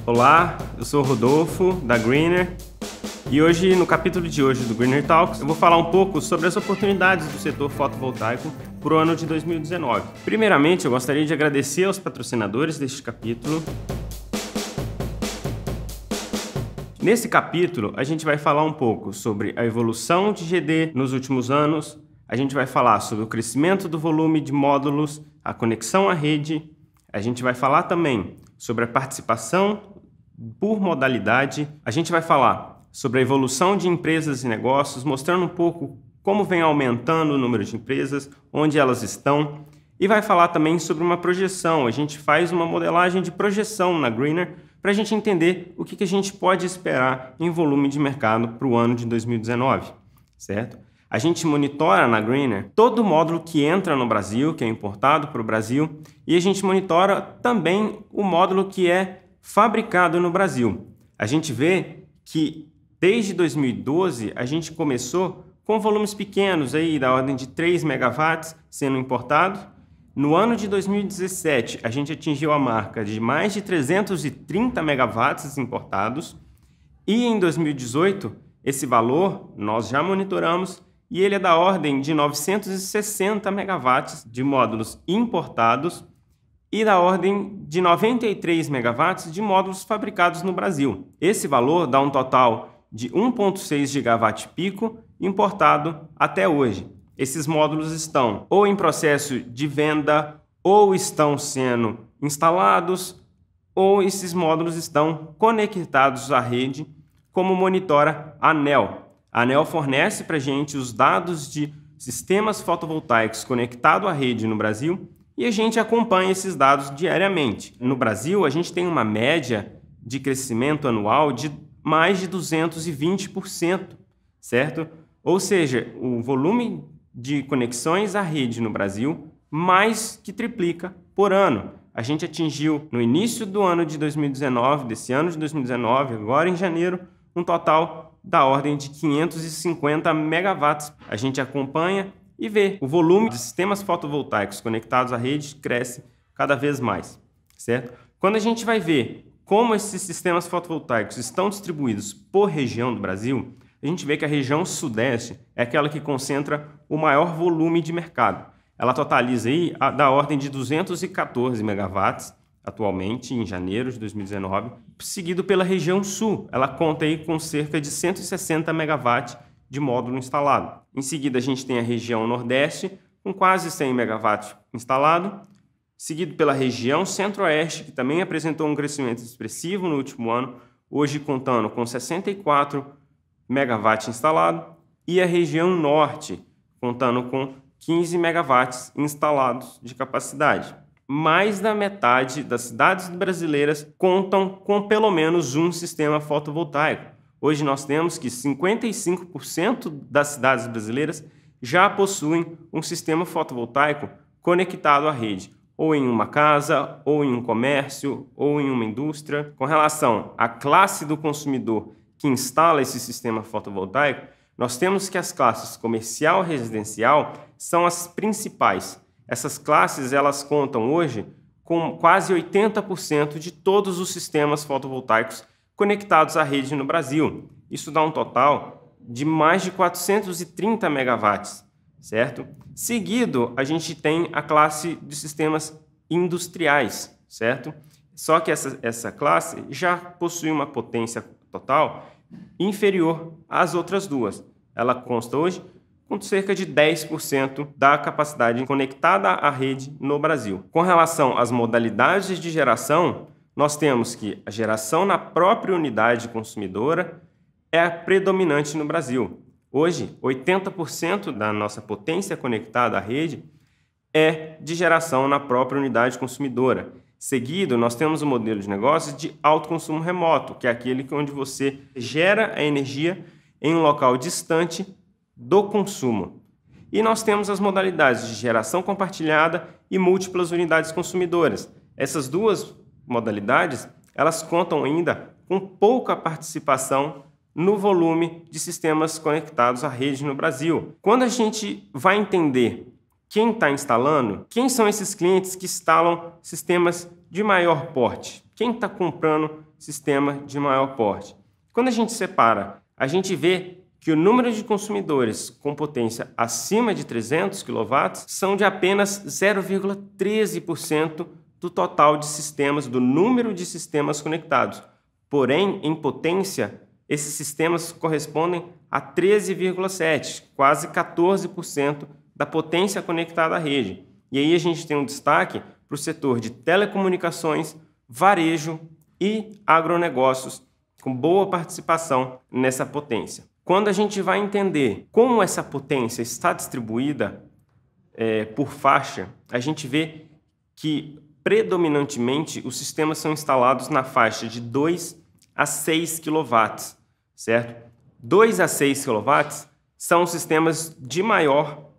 Olá, eu sou o Rodolfo, da Greener, e hoje, no capítulo de hoje do Greener Talks, eu vou falar um pouco sobre as oportunidades do setor fotovoltaico para o ano de 2019. Primeiramente, eu gostaria de agradecer aos patrocinadores deste capítulo. Nesse capítulo, a gente vai falar um pouco sobre a evolução de GD nos últimos anos, a gente vai falar sobre o crescimento do volume de módulos, a conexão à rede, a gente vai falar também sobre a participação por modalidade, a gente vai falar sobre a evolução de empresas e negócios, mostrando um pouco como vem aumentando o número de empresas, onde elas estão, e vai falar também sobre uma projeção. A gente faz uma modelagem de projeção na Greener para a gente entender o que a gente pode esperar em volume de mercado para o ano de 2019, certo? A gente monitora na Greener todo módulo que entra no Brasil, que é importado para o Brasil, e a gente monitora também o módulo que é fabricado no Brasil. A gente vê que desde 2012 a gente começou com volumes pequenos, aí, da ordem de 3 megawatts sendo importado. No ano de 2017 a gente atingiu a marca de mais de 330 megawatts importados, e em 2018 esse valor nós já monitoramos e ele é da ordem de 960 megawatts de módulos importados e da ordem de 93 megawatts de módulos fabricados no Brasil. Esse valor dá um total de 1,6 gigawatt pico importado até hoje. Esses módulos estão ou em processo de venda, ou estão sendo instalados, ou esses módulos estão conectados à rede, como monitora a ANEEL. A ANEEL fornece para a gente os dados de sistemas fotovoltaicos conectados à rede no Brasil e a gente acompanha esses dados diariamente. No Brasil, a gente tem uma média de crescimento anual de mais de 220%, certo? Ou seja, o volume de conexões à rede no Brasil mais que triplica por ano. A gente atingiu, no início do ano de 2019, desse ano de 2019, agora em janeiro, um total da ordem de 550 megawatts. A gente acompanha e vê o volume de sistemas fotovoltaicos conectados à rede cresce cada vez mais, certo? Quando a gente vai ver como esses sistemas fotovoltaicos estão distribuídos por região do Brasil, a gente vê que a região sudeste é aquela que concentra o maior volume de mercado. Ela totaliza aí da ordem de 214 megawatts atualmente, em janeiro de 2019, seguido pela região sul. Ela conta aí com cerca de 160 megawatts de módulo instalado. Em seguida, a gente tem a região nordeste, com quase 100 megawatts instalado, seguido pela região centro-oeste, que também apresentou um crescimento expressivo no último ano, hoje contando com 64 megawatts instalado, e a região norte, contando com 15 megawatts instalados de capacidade. Mais da metade das cidades brasileiras contam com pelo menos um sistema fotovoltaico. Hoje nós temos que 55% das cidades brasileiras já possuem um sistema fotovoltaico conectado à rede, ou em uma casa, ou em um comércio, ou em uma indústria. Com relação à classe do consumidor que instala esse sistema fotovoltaico, nós temos que as classes comercial e residencial são as principais. Essas classes elas contam hoje com quase 80% de todos os sistemas fotovoltaicos conectados à rede no Brasil. Isso dá um total de mais de 430 megawatts, certo? Seguido, a gente tem a classe de sistemas industriais, certo? Só que essa classe já possui uma potência total inferior às outras duas. Ela consta hoje com cerca de 10% da capacidade conectada à rede no Brasil. Com relação às modalidades de geração, nós temos que a geração na própria unidade consumidora é a predominante no Brasil. Hoje, 80% da nossa potência conectada à rede é de geração na própria unidade consumidora. Seguido, nós temos o modelo de negócios de autoconsumo remoto, que é aquele onde você gera a energia em um local distante do consumo. E nós temos as modalidades de geração compartilhada e múltiplas unidades consumidoras. Essas duas modalidades, elas contam ainda com pouca participação no volume de sistemas conectados à rede no Brasil. Quando a gente vai entender quem está instalando, quem são esses clientes que instalam sistemas de maior porte? Quem está comprando sistema de maior porte? Quando a gente separa, a gente vê que o número de consumidores com potência acima de 300 kW são de apenas 0,13% do total de sistemas, do número de sistemas conectados. Porém, em potência, esses sistemas correspondem a 13,7%, quase 14% da potência conectada à rede. E aí a gente tem um destaque para o setor de telecomunicações, varejo e agronegócios, com boa participação nessa potência. Quando a gente vai entender como essa potência está distribuída por faixa, a gente vê que predominantemente os sistemas são instalados na faixa de 2 a 6 kW, certo? 2 a 6 kW são os sistemas de maior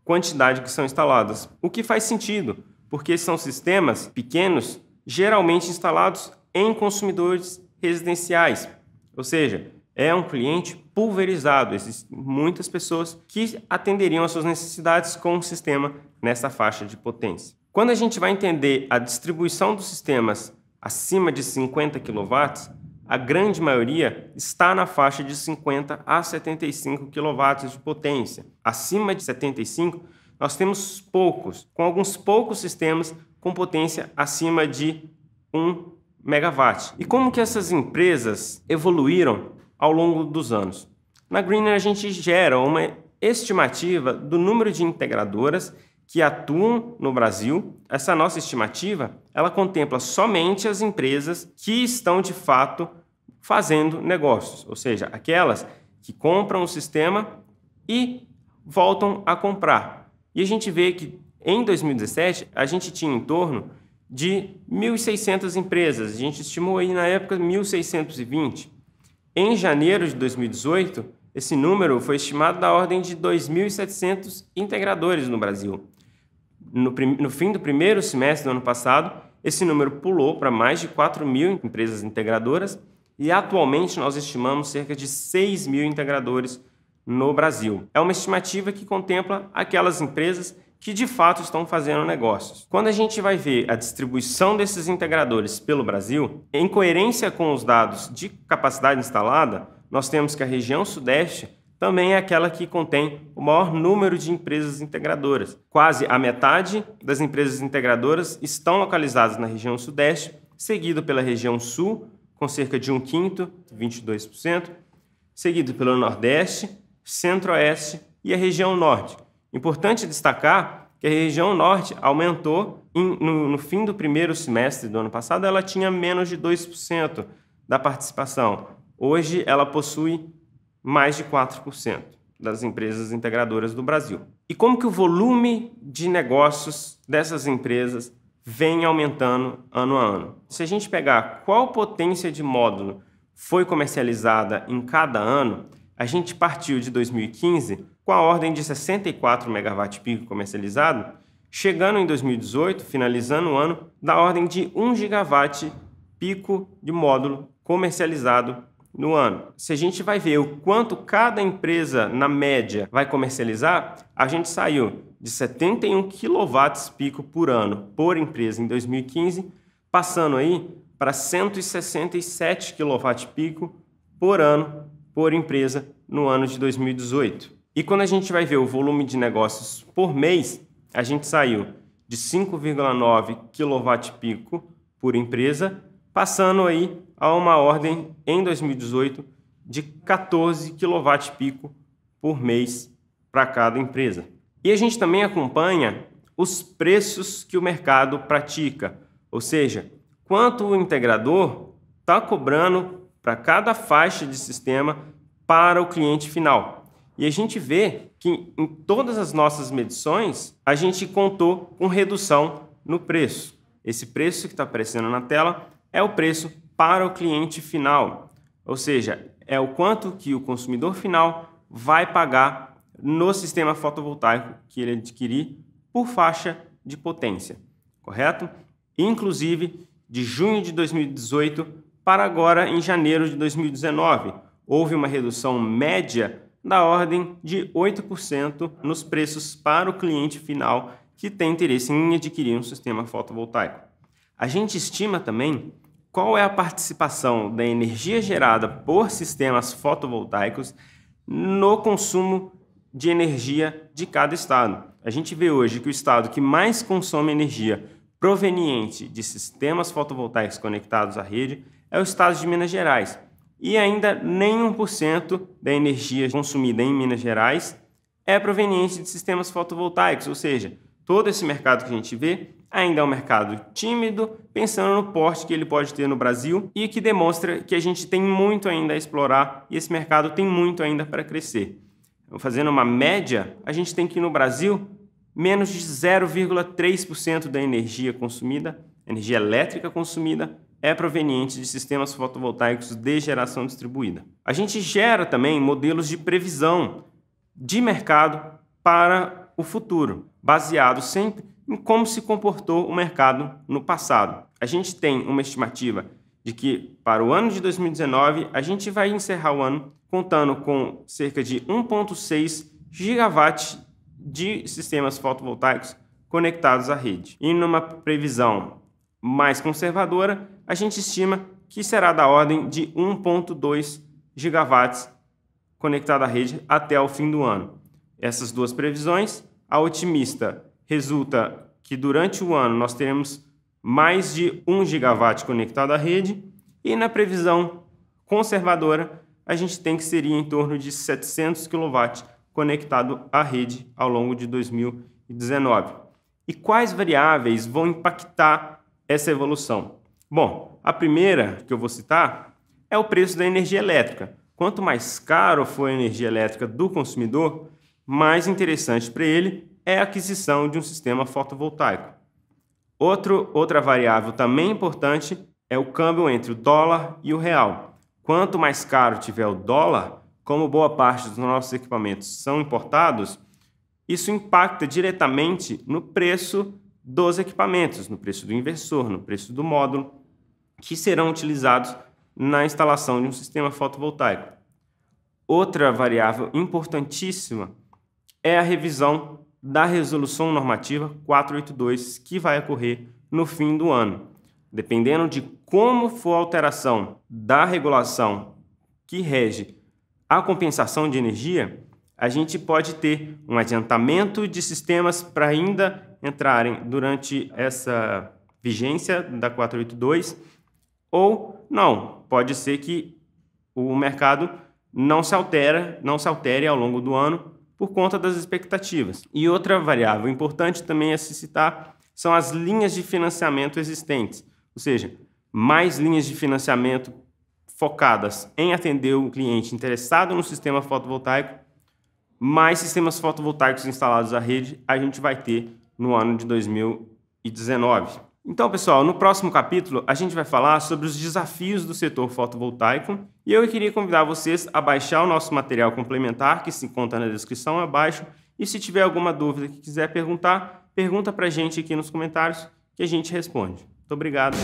quantidade que são instalados, o que faz sentido, porque são sistemas pequenos, geralmente instalados em consumidores residenciais, ou seja, é um cliente pulverizado, existem muitas pessoas que atenderiam às suas necessidades com um sistema nessa faixa de potência. Quando a gente vai entender a distribuição dos sistemas acima de 50 kW, a grande maioria está na faixa de 50 a 75 kW de potência. Acima de 75, nós temos poucos, com alguns poucos sistemas com potência acima de 1 MW. E como que essas empresas evoluíram ao longo dos anos? Na Greener a gente gera uma estimativa do número de integradoras que atuam no Brasil. Essa nossa estimativa, ela contempla somente as empresas que estão de fato fazendo negócios, ou seja, aquelas que compram o sistema e voltam a comprar. E a gente vê que em 2017 a gente tinha em torno de 1.600 empresas, a gente estimou aí na época 1.620. Em janeiro de 2018, esse número foi estimado da ordem de 2.700 integradores no Brasil. No fim do primeiro semestre do ano passado, esse número pulou para mais de 4.000 empresas integradoras e atualmente nós estimamos cerca de 6.000 integradores no Brasil. É uma estimativa que contempla aquelas empresas que de fato estão fazendo negócios. Quando a gente vai ver a distribuição desses integradores pelo Brasil, em coerência com os dados de capacidade instalada, nós temos que a região Sudeste também é aquela que contém o maior número de empresas integradoras. Quase a metade das empresas integradoras estão localizadas na região Sudeste, seguido pela região Sul, com cerca de 1/5, 22%, seguido pelo Nordeste, Centro-Oeste e a região Norte. Importante destacar que a região Norte aumentou no fim do primeiro semestre do ano passado, ela tinha menos de 2% da participação. Hoje ela possui mais de 4% das empresas integradoras do Brasil. E como que o volume de negócios dessas empresas vem aumentando ano a ano? Se a gente pegar qual potência de módulo foi comercializada em cada ano, a gente partiu de 2015 com a ordem de 64 MWp comercializado, chegando em 2018, finalizando o ano, da ordem de 1 GWp de módulo comercializado no ano. Se a gente vai ver o quanto cada empresa, na média, vai comercializar, a gente saiu de 71 kW por ano por empresa em 2015, passando aí para 167 kW por ano por empresa no ano de 2018. E quando a gente vai ver o volume de negócios por mês, a gente saiu de 5,9 kW por empresa, passando aí a uma ordem em 2018 de 14 kW por mês para cada empresa. E a gente também acompanha os preços que o mercado pratica, ou seja, quanto o integrador está cobrando para cada faixa de sistema para o cliente final. E a gente vê que em todas as nossas medições, a gente contou com redução no preço. Esse preço que está aparecendo na tela é o preço para o cliente final, ou seja, é o quanto que o consumidor final vai pagar no sistema fotovoltaico que ele adquirir por faixa de potência, correto? Inclusive, de junho de 2018 para agora em janeiro de 2019, houve uma redução média da ordem de 8% nos preços para o cliente final que tem interesse em adquirir um sistema fotovoltaico. A gente estima também qual é a participação da energia gerada por sistemas fotovoltaicos no consumo de energia de cada estado. A gente vê hoje que o estado que mais consome energia proveniente de sistemas fotovoltaicos conectados à rede é o estado de Minas Gerais. E ainda nem 1% da energia consumida em Minas Gerais é proveniente de sistemas fotovoltaicos, ou seja, todo esse mercado que a gente vê ainda é um mercado tímido, pensando no porte que ele pode ter no Brasil e que demonstra que a gente tem muito ainda a explorar e esse mercado tem muito ainda para crescer. Fazendo uma média, a gente tem que no Brasil menos de 0,3% da energia consumida, energia elétrica consumida, é proveniente de sistemas fotovoltaicos de geração distribuída. A gente gera também modelos de previsão de mercado para o futuro, baseado sempre em como se comportou o mercado no passado. A gente tem uma estimativa de que para o ano de 2019 a gente vai encerrar o ano contando com cerca de 1,6 gigawatts de sistemas fotovoltaicos conectados à rede. E numa previsão mais conservadora, a gente estima que será da ordem de 1,2 gigawatts conectado à rede até o fim do ano. Essas duas previsões, a otimista resulta que durante o ano nós teremos mais de 1 gigawatt conectado à rede e na previsão conservadora a gente tem que seria em torno de 700 kW conectado à rede ao longo de 2019. E quais variáveis vão impactar essa evolução? Bom, a primeira que eu vou citar é o preço da energia elétrica. Quanto mais caro for a energia elétrica do consumidor, mais interessante para ele é a aquisição de um sistema fotovoltaico. Outra variável também importante é o câmbio entre o dólar e o real. Quanto mais caro tiver o dólar, como boa parte dos nossos equipamentos são importados, isso impacta diretamente no preço dos equipamentos, no preço do inversor, no preço do módulo, que serão utilizados na instalação de um sistema fotovoltaico. Outra variável importantíssima é a revisão da Resolução Normativa 482, que vai ocorrer no fim do ano. Dependendo de como for a alteração da regulação que rege a compensação de energia, a gente pode ter um adiantamento de sistemas para ainda entrarem durante essa vigência da 482, ou não, pode ser que o mercado não se altere ao longo do ano por conta das expectativas. E outra variável importante também a se citar são as linhas de financiamento existentes, ou seja, mais linhas de financiamento focadas em atender o cliente interessado no sistema fotovoltaico, mais sistemas fotovoltaicos instalados à rede a gente vai ter no ano de 2019. Então, pessoal, no próximo capítulo a gente vai falar sobre os desafios do setor fotovoltaico e eu queria convidar vocês a baixar o nosso material complementar que se encontra na descrição abaixo e se tiver alguma dúvida que quiser perguntar, pergunta pra gente aqui nos comentários que a gente responde. Muito obrigado.